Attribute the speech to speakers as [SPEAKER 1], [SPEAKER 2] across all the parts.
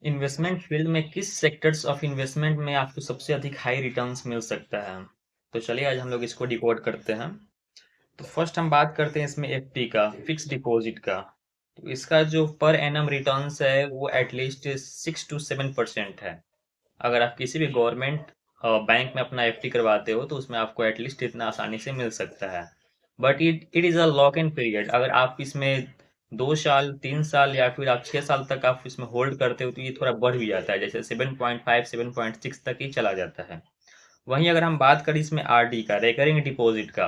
[SPEAKER 1] Investment field में किस sectors of investment में आपको सबसे अधिक हाई रिटर्न्स मिल सकता है? तो चलिए आज हम लोग इसको डिकोड करते हैं। तो फर्स्ट हम बात करते हैं इसमें एफडी का, फिक्स डिपॉजिट का। तो इसका जो पर एनम रिटर्न्स है वो एटलीस्ट 6 to 7% है। अगर आप किसी भी गवर्नमेंट बैंक में अपना एफडी करवाते हो तो उसमें आपको एटलीस्ट इतना आसानी से मिल सकता है। But it it is a lock in period. अगर आप इसमें 2 साल 3 साल या फिर आप 6 साल तक आप इसमें होल्ड करते हो तो ये थोड़ा बढ़ भी जाता है, जैसे 7.5 7.6 तक ही चला जाता है। वहीं अगर हम बात करें इसमें आरडी का, रेकरिंग डिपॉजिट का,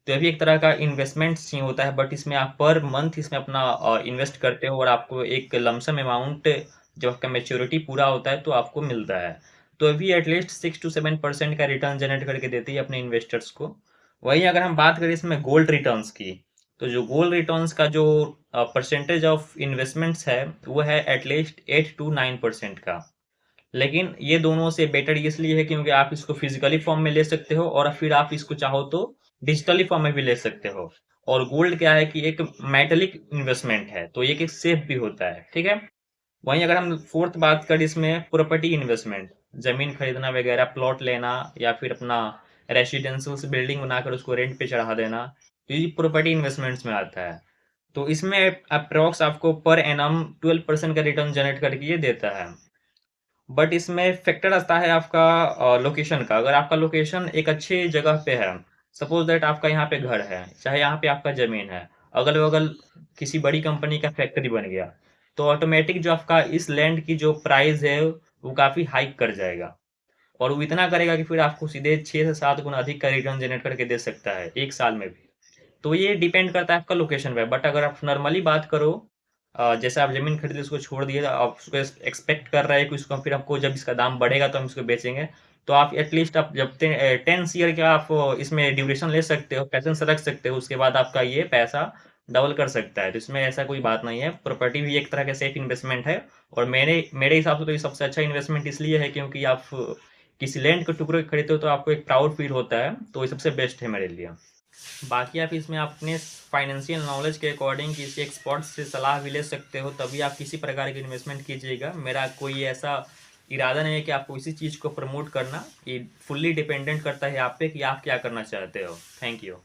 [SPEAKER 1] तो ये भी एक तरह का इन्वेस्टमेंट ही होता है, बट इसमें आप पर मंथ इसमें अपना इन्वेस्ट करते हो और आपको एक लमसम अमाउंट जब आपका मेच्योरिटी पूरा होता है तो आपको मिलता है। तो अभी एटलीस्ट 6 to 7% का रिटर्न जनरेट करके देती है अपने इन्वेस्टर्स को। वहीं अगर हम बात करें इसमें गोल्ड रिटर्न्स की, तो जो गोल्ड रिटर्न्स का जो परसेंटेज ऑफ इन्वेस्टमेंट्स है वो है एटलीस्ट 8 to 9% का। लेकिन ये दोनों से बेटर इसलिए है क्योंकि आप इसको फिजिकली फॉर्म में ले सकते हो और फिर आप इसको चाहो तो डिजिटली फॉर्म में भी ले सकते हो। और गोल्ड क्या है कि एक मेटेलिक इन्वेस्टमेंट है, तो ये कि सेफ भी होता है, ठीक है। वहीं अगर हम फोर्थ बात करें इसमें प्रॉपर्टी इन्वेस्टमेंट, जमीन खरीदना वगैरह, प्लॉट लेना या फिर अपना रेसिडेंशियल बिल्डिंग बनाकर उसको रेंट पे चढ़ा देना, तो ये प्रॉपर्टी इन्वेस्टमेंट्स में आता है। तो इसमें अप्रोक्स आपको पर एनम 12% का रिटर्न जनरेट करके ये देता है। बट इसमें फैक्टर आता है आपका लोकेशन का। अगर आपका लोकेशन एक अच्छी जगह पे है, सपोज दैट आपका यहाँ पे घर है, चाहे यहाँ पे आपका जमीन है, अगल बगल किसी बड़ी कंपनी का फैक्ट्री बन गया, तो ऑटोमेटिक जो आपका इस लैंड की जो प्राइस है वो काफी हाइक कर जाएगा। और वो इतना करेगा कि फिर आपको सीधे 6 से 7 गुना अधिक का रिटर्न जनरेट करके दे सकता है एक साल में भी। तो ये डिपेंड करता है आपका लोकेशन पे। बट अगर आप नॉर्मली बात करो, जैसे आप जमीन खरीदे उसको छोड़ दिए, आप उसको एक्सपेक्ट कर रहे हैं कि उसको फिर हमको जब इसका दाम बढ़ेगा तो हम इसको बेचेंगे, तो आप एटलीस्ट आप जब 10 ईयर का आप इसमें ड्यूरेशन ले सकते हो, पैसेंस रख सकते हो, उसके बाद आपका ये पैसा डबल कर सकता है। तो इसमें ऐसा कोई बात नहीं है, प्रॉपर्टी भी एक तरह का सेफ इन्वेस्टमेंट है। और मेरे मेरे हिसाब से तो ये सबसे अच्छा इन्वेस्टमेंट इसलिए है क्योंकि आप किसी लैंड के टुकड़े खरीदते हो तो आपको एक प्राउड फील होता है, तो ये सबसे बेस्ट है मेरे लिए। बाकी आप इसमें अपने फाइनेंशियल नॉलेज के अकॉर्डिंग किसी एक्सपर्ट से सलाह भी ले सकते हो, तभी आप किसी प्रकार की इन्वेस्टमेंट कीजिएगा। मेरा कोई ऐसा इरादा नहीं है कि आपको इसी चीज़ को प्रमोट करना। ये फुल्ली डिपेंडेंट करता है आप पे कि आप क्या करना चाहते हो। Thank you.